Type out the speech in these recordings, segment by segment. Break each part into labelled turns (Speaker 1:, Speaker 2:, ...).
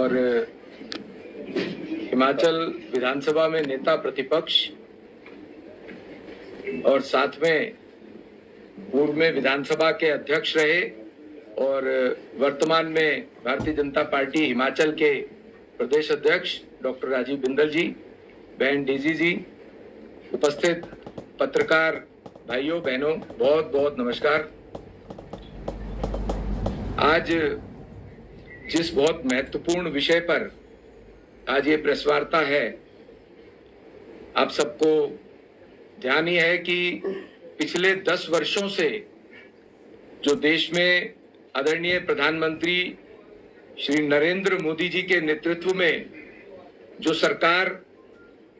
Speaker 1: और हिमाचल विधानसभा में नेता प्रतिपक्ष और साथ में पूर्व में विधानसभा के अध्यक्ष रहे और वर्तमान में भारतीय जनता पार्टी हिमाचल के प्रदेश अध्यक्ष डॉक्टर राजीव बिंदल जी, बहन डीजी जी, उपस्थित पत्रकार भाइयों बहनों, बहुत बहुत नमस्कार। आज जिस बहुत महत्वपूर्ण विषय पर आज ये प्रेस वार्ता है, आप सबको ध्यान ही है कि पिछले 10 वर्षों से जो देश में आदरणीय प्रधानमंत्री श्री नरेंद्र मोदी जी के नेतृत्व में जो सरकार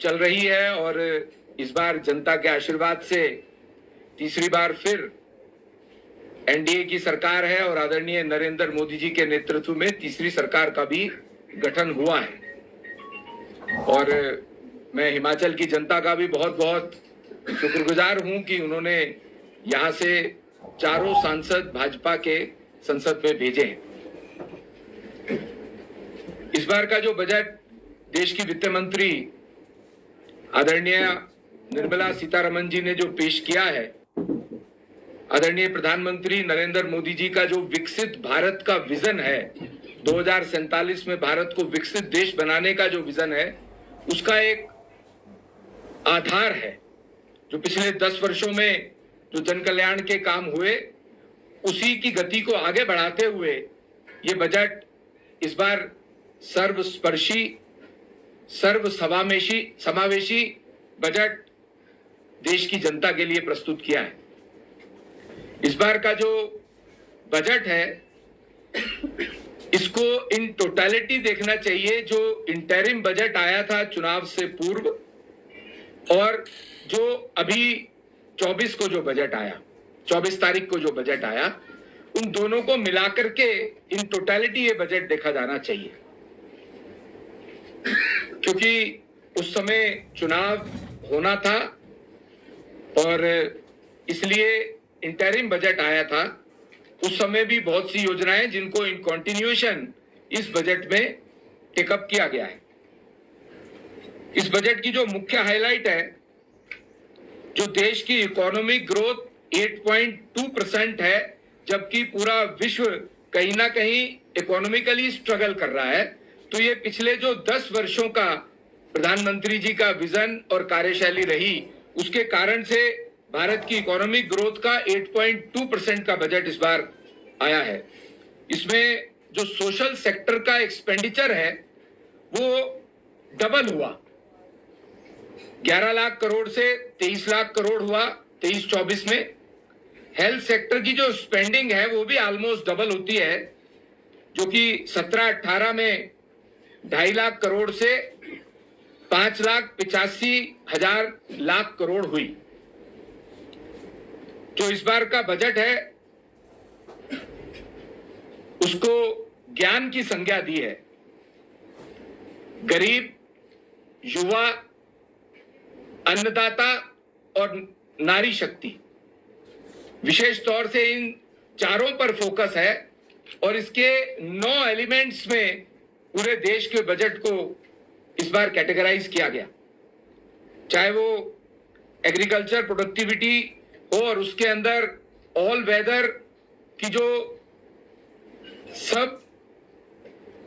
Speaker 1: चल रही है और इस बार जनता के आशीर्वाद से तीसरी बार फिर एनडीए की सरकार है और आदरणीय नरेंद्र मोदी जी के नेतृत्व में तीसरी सरकार का भी गठन हुआ है। और मैं हिमाचल की जनता का भी बहुत बहुत शुक्रगुजार हूं कि उन्होंने यहां से चारों सांसद भाजपा के संसद में भेजे हैं। इस बार का जो बजट देश की वित्त मंत्री आदरणीय निर्मला सीतारमण जी ने जो पेश किया है, आदरणीय प्रधानमंत्री नरेंद्र मोदी जी का जो विकसित भारत का विजन है, 2047 में भारत को विकसित देश बनाने का जो विजन है, उसका एक आधार है। जो पिछले 10 वर्षों में जो जन कल्याण के काम हुए, उसी की गति को आगे बढ़ाते हुए ये बजट इस बार सर्वस्पर्शी, समावेशी बजट देश की जनता के लिए प्रस्तुत किया है। इस बार का जो बजट है, इसको इन टोटलिटी देखना चाहिए। जो इंटरिम बजट आया था चुनाव से पूर्व और जो अभी 24 को जो बजट आया, 24 तारीख को जो बजट आया, उन दोनों को मिलाकर के इन टोटलिटी ये बजट देखा जाना चाहिए। क्योंकि उस समय चुनाव होना था और इसलिए इंटरिम बजट आया था। उस समय भी बहुत सी योजनाएं जिनको इन कंटिन्यूएशन इस बजट में टेकअप किया गया है। इस बजट की जो मुख्य हाईलाइट है, जो देश की इकोनॉमिक ग्रोथ 8.2% है, जबकि पूरा विश्व कहीं ना कहीं इकोनॉमिकली स्ट्रगल कर रहा है। तो ये पिछले जो 10 वर्षों का प्रधानमंत्री जी का विजन और कार्यशैली रही, उसके कारण से भारत की इकोनॉमिक ग्रोथ का 8.2% का बजट इस बार आया है। इसमें जो सोशल सेक्टर का एक्सपेंडिचर है वो डबल हुआ, 11 लाख करोड़ से 23 लाख करोड़ हुआ 23-24 में। हेल्थ सेक्टर की जो स्पेंडिंग है वो भी ऑलमोस्ट डबल होती है, जो कि 17-18 में 2.5 लाख करोड़ से 5,85,000 लाख करोड़ हुई। जो इस बार का बजट है उसको ज्ञान की संज्ञा दी है। गरीब, युवा, अन्नदाता और नारी शक्ति, विशेष तौर से इन चारों पर फोकस है और इसके 9 एलिमेंट्स में पूरे देश के बजट को इस बार कैटेगराइज किया गया। चाहे वो एग्रीकल्चर प्रोडक्टिविटी हो और उसके अंदर ऑल वेदर की जो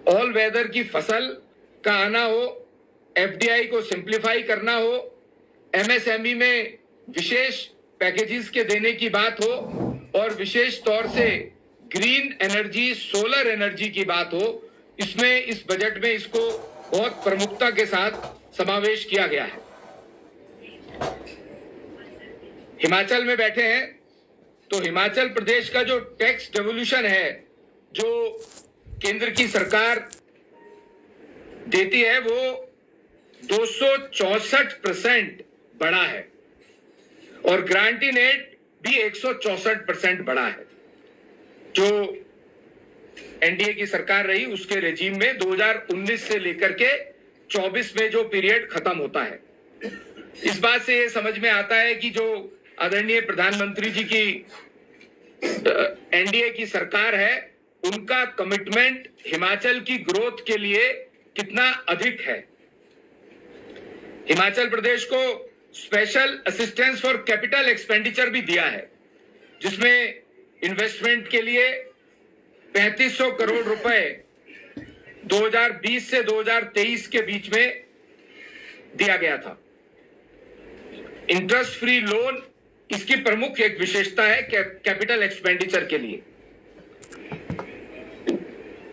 Speaker 1: ऑल वेदर की फसल का आना हो, एफडीआई को सिंप्लीफाई करना हो, एमएसएमई में विशेष पैकेजेस के देने की बात हो और विशेष तौर से ग्रीन एनर्जी, सोलर एनर्जी की बात हो, इसमें इस बजट में इसको बहुत प्रमुखता के साथ समावेश किया गया है। हिमाचल में बैठे हैं तो हिमाचल प्रदेश का जो टैक्स डेवोल्यूशन है, जो केंद्र की सरकार देती है, वो 264% बढ़ा है और ग्रांटी नेट भी 164% बढ़ा है। जो एनडीए की सरकार रही उसके रेजिम में 2019 से लेकर के 24 में जो पीरियड खत्म होता है, इस बात से ये समझ में आता है कि जो आदरणीय प्रधानमंत्री जी की एनडीए की सरकार है उनका कमिटमेंट हिमाचल की ग्रोथ के लिए कितना अधिक है। हिमाचल प्रदेश को special assistance for capital expenditure भी दिया है, जिसमें इन्वेस्टमेंट के लिए 3500 करोड़ रुपए 2020 से 2023 के बीच में दिया गया था। इंटरेस्ट फ्री लोन इसकी प्रमुख एक विशेषता है कैपिटल एक्सपेंडिचर के लिए।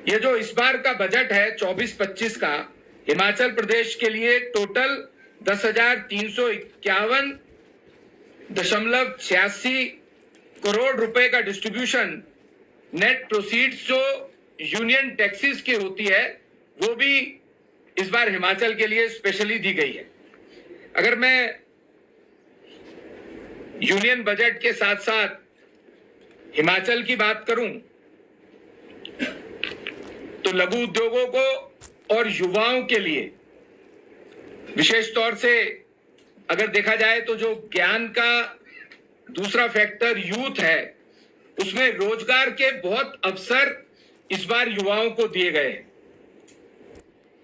Speaker 1: ये जो इस बार का बजट है 24-25 का, हिमाचल प्रदेश के लिए टोटल 10,351.86 करोड़ रुपए का डिस्ट्रीब्यूशन नेट प्रोसीड्स जो यूनियन टैक्सेस की होती है, वो भी इस बार हिमाचल के लिए स्पेशली दी गई है। अगर मैं यूनियन बजट के साथ साथ हिमाचल की बात करूं तो लघु उद्योगों को और युवाओं के लिए विशेष तौर से अगर देखा जाए तो जो ज्ञान का दूसरा फैक्टर यूथ है, उसमें रोजगार के बहुत अवसर इस बार युवाओं को दिए गए।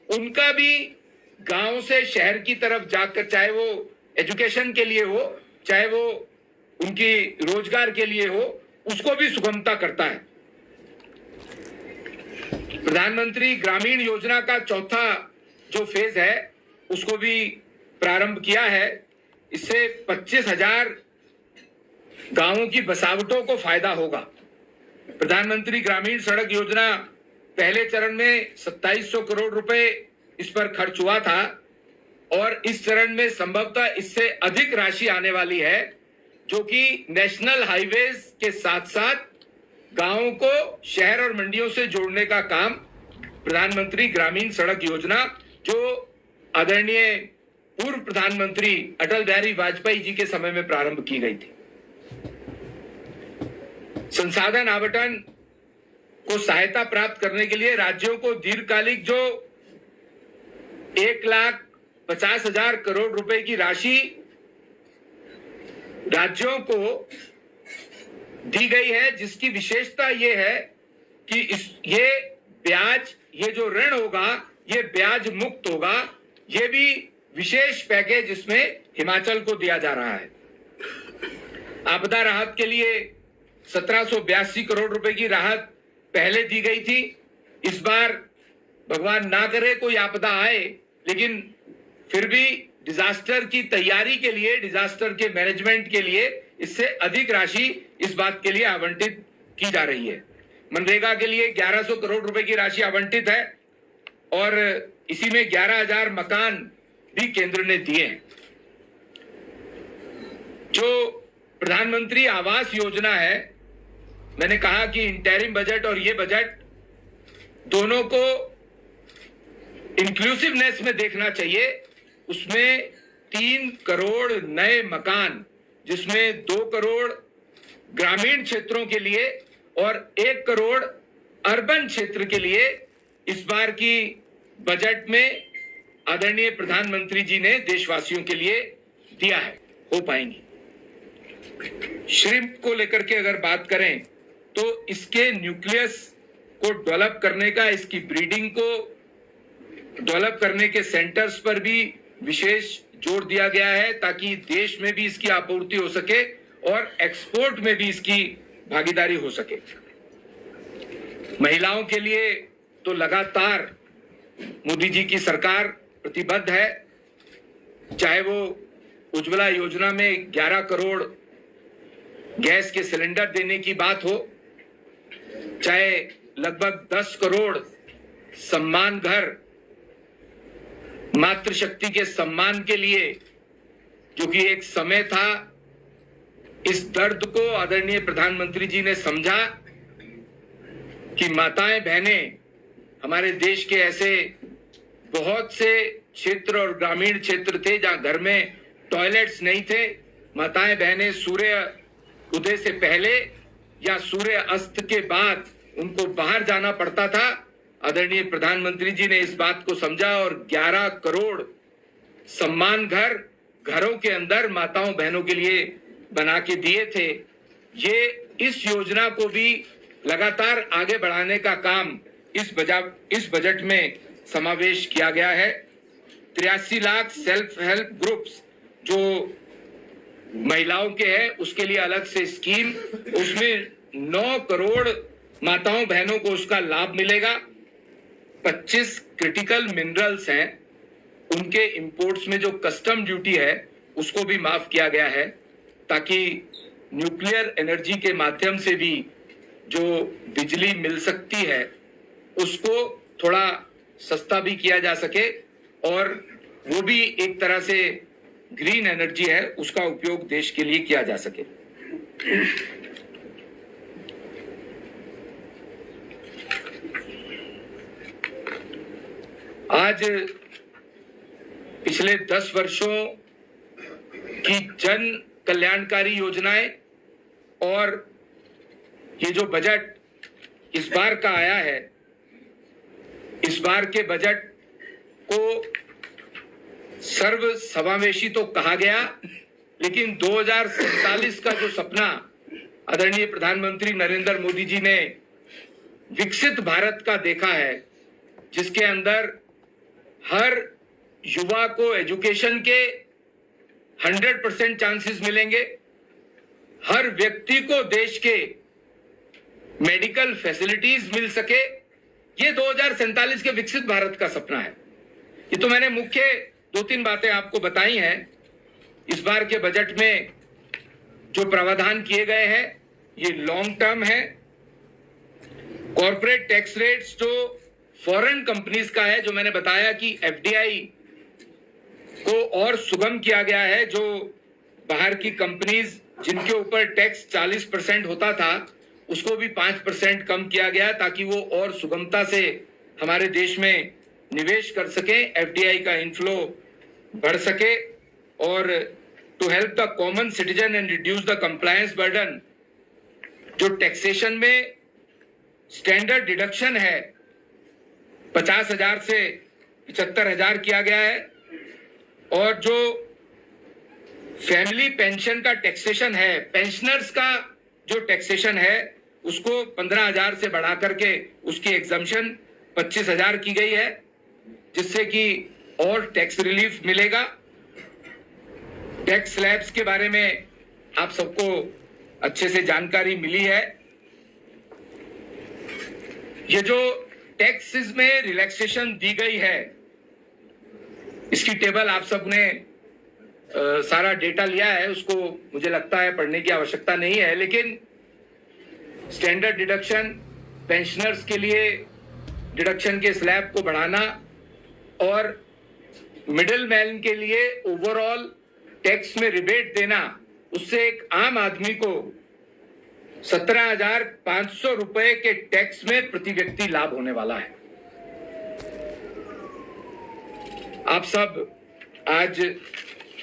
Speaker 1: उनका भी गांव से शहर की तरफ जाकर, चाहे वो एजुकेशन के लिए हो, चाहे वो उनकी रोजगार के लिए हो, उसको भी सुगमता करता है। प्रधानमंत्री ग्रामीण योजना का चौथा जो फेज है, उसको भी प्रारंभ किया है। इससे 25,000 गांवों की बसावटों को फायदा होगा। प्रधानमंत्री ग्रामीण सड़क योजना पहले चरण में 2700 करोड़ रुपए इस पर खर्च हुआ था और इस चरण में संभवतः इससे अधिक राशि आने वाली है, जो कि नेशनल हाईवेज के साथ साथ गांवों को शहर और मंडियों से जोड़ने का काम प्रधानमंत्री ग्रामीण सड़क योजना, जो आदरणीय पूर्व प्रधानमंत्री अटल बिहारी वाजपेयी जी के समय में प्रारंभ की गई थी। संसाधन आवंटन को सहायता प्राप्त करने के लिए राज्यों को दीर्घकालिक जो 1,50,000 करोड़ रुपए की राशि राज्यों को दी गई है, जिसकी विशेषता ये है कि ये ब्याज, ये जो ऋण होगा, ये ब्याज मुक्त होगा। ये भी विशेष पैकेज इसमें हिमाचल को दिया जा रहा है। आपदा राहत के लिए 1782 करोड़ रुपए की राहत पहले दी गई थी। इस बार भगवान ना करे कोई आपदा आए, लेकिन फिर भी डिजास्टर की तैयारी के लिए, डिजास्टर के मैनेजमेंट के लिए इससे अधिक राशि इस बात के लिए आवंटित की जा रही है। मनरेगा के लिए 1100 करोड़ रुपए की राशि आवंटित है और इसी में 11,000 मकान भी केंद्र ने दिए हैं। जो प्रधानमंत्री आवास योजना है, मैंने कहा कि इंटरिम बजट और ये बजट दोनों को इंक्लूसिवनेस में देखना चाहिए। उसमें 3 करोड़ नए मकान, जिसमें 2 करोड़ ग्रामीण क्षेत्रों के लिए और 1 करोड़ अर्बन क्षेत्र के लिए इस बार की बजट में आदरणीय प्रधानमंत्री जी ने देशवासियों के लिए दिया है, हो पाएंगी। श्रिम्प को लेकर के अगर बात करें तो इसके न्यूक्लियस को डेवलप करने का, इसकी ब्रीडिंग को डेवलप करने के सेंटर्स पर भी विशेष जोर दिया गया है, ताकि देश में भी इसकी आपूर्ति हो सके और एक्सपोर्ट में भी इसकी भागीदारी हो सके। महिलाओं के लिए तो लगातार मोदी जी की सरकार प्रतिबद्ध है, चाहे वो उज्ज्वला योजना में 11 करोड़ गैस के सिलेंडर देने की बात हो, चाहे लगभग 10 करोड़ सम्मान घर मातृशक्ति के सम्मान के लिए, जो कि एक समय था। इस दर्द को आदरणीय प्रधानमंत्री जी ने समझा कि माताएं बहनें, हमारे देश के ऐसे बहुत से क्षेत्र और ग्रामीण क्षेत्र थे जहां घर में टॉयलेट्स नहीं थे। माताएं बहनें सूर्य उदय से पहले या सूर्य अस्त के बाद उनको बाहर जाना पड़ता था। आदरणीय प्रधानमंत्री जी ने इस बात को समझा और 11 करोड़ सम्मान घर घरों के अंदर माताओं बहनों के लिए बना के दिए थे। ये इस योजना को भी लगातार आगे बढ़ाने का काम इस बजट में समावेश किया गया है। 83 लाख सेल्फ हेल्प ग्रुप्स जो महिलाओं के हैं उसके लिए अलग से स्कीम, उसमें 9 करोड़ माताओं बहनों को उसका लाभ मिलेगा। 25 क्रिटिकल मिनरल्स हैं, उनके इंपोर्ट्स में जो कस्टम ड्यूटी है उसको भी माफ किया गया है, ताकि न्यूक्लियर एनर्जी के माध्यम से भी जो बिजली मिल सकती है उसको थोड़ा सस्ता भी किया जा सके, और वो भी एक तरह से ग्रीन एनर्जी है, उसका उपयोग देश के लिए किया जा सके। आज पिछले 10 वर्षों की जन कल्याणकारी योजनाएं और ये जो बजट इस बार का आया है, इस बार के बजट को सर्व समावेशी तो कहा गया, लेकिन 2047 का जो सपना आदरणीय प्रधानमंत्री नरेंद्र मोदी जी ने विकसित भारत का देखा है, जिसके अंदर हर युवा को एजुकेशन के 100% चांसेस मिलेंगे, हर व्यक्ति को देश के मेडिकल फैसिलिटीज मिल सके, ये 2047 के विकसित भारत का सपना है। ये तो मैंने मुख्य 2-3 बातें आपको बताई हैं। इस बार के बजट में जो प्रावधान किए गए हैं ये लॉन्ग टर्म है। कॉर्पोरेट टैक्स रेट्स जो फॉरेन कंपनीज का है, जो मैंने बताया कि एफडीआई को और सुगम किया गया है, जो बाहर की कंपनीज जिनके ऊपर टैक्स 40% होता था उसको भी 5% कम किया गया, ताकि वो और सुगमता से हमारे देश में निवेश कर सके, एफडीआई का इनफ्लो बढ़ सके। और to help the common citizen and reduce the compliance burden, जो टैक्सेशन में स्टैंडर्ड डिडक्शन है 50,000 से 75,000 किया गया है, और जो फैमिली पेंशन का टैक्सेशन है, पेंशनर्स का जो टैक्सेशन है उसको 15,000 से बढ़ा करके उसकी एग्जम्पशन 25,000 की गई है, जिससे कि और टैक्स रिलीफ मिलेगा। टैक्स स्लैब्स के बारे में आप सबको अच्छे से जानकारी मिली है। ये जो टैक्सेस में रिलैक्सेशन दी गई है, इसकी टेबल आप सबने सारा डेटा लिया है, उसको मुझे लगता है पढ़ने की आवश्यकता नहीं है, लेकिन स्टैंडर्ड डिडक्शन, पेंशनर्स के लिए डिडक्शन के स्लैब को बढ़ाना और मिडिल मैन के लिए ओवरऑल टैक्स में रिबेट देना, उससे एक आम आदमी को 17,500 रुपए के टैक्स में प्रति व्यक्ति लाभ होने वाला है। आप सब आज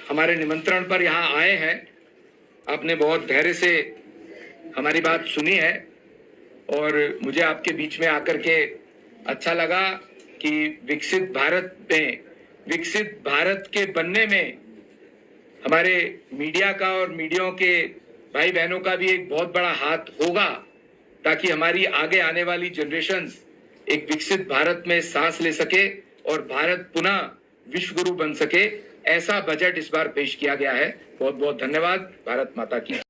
Speaker 1: हमारे निमंत्रण पर यहां आए हैं, आपने बहुत धैर्य से हमारी बात सुनी है, और मुझे आपके बीच में आकर के अच्छा लगा कि विकसित भारत के बनने में हमारे मीडिया का और मीडिया के भाई बहनों का भी एक बहुत बड़ा हाथ होगा, ताकि हमारी आगे आने वाली जनरेशन्स एक विकसित भारत में सांस ले सके और भारत पुनः विश्व गुरु बन सके। ऐसा बजट इस बार पेश किया गया है। बहुत बहुत धन्यवाद। भारत माता की।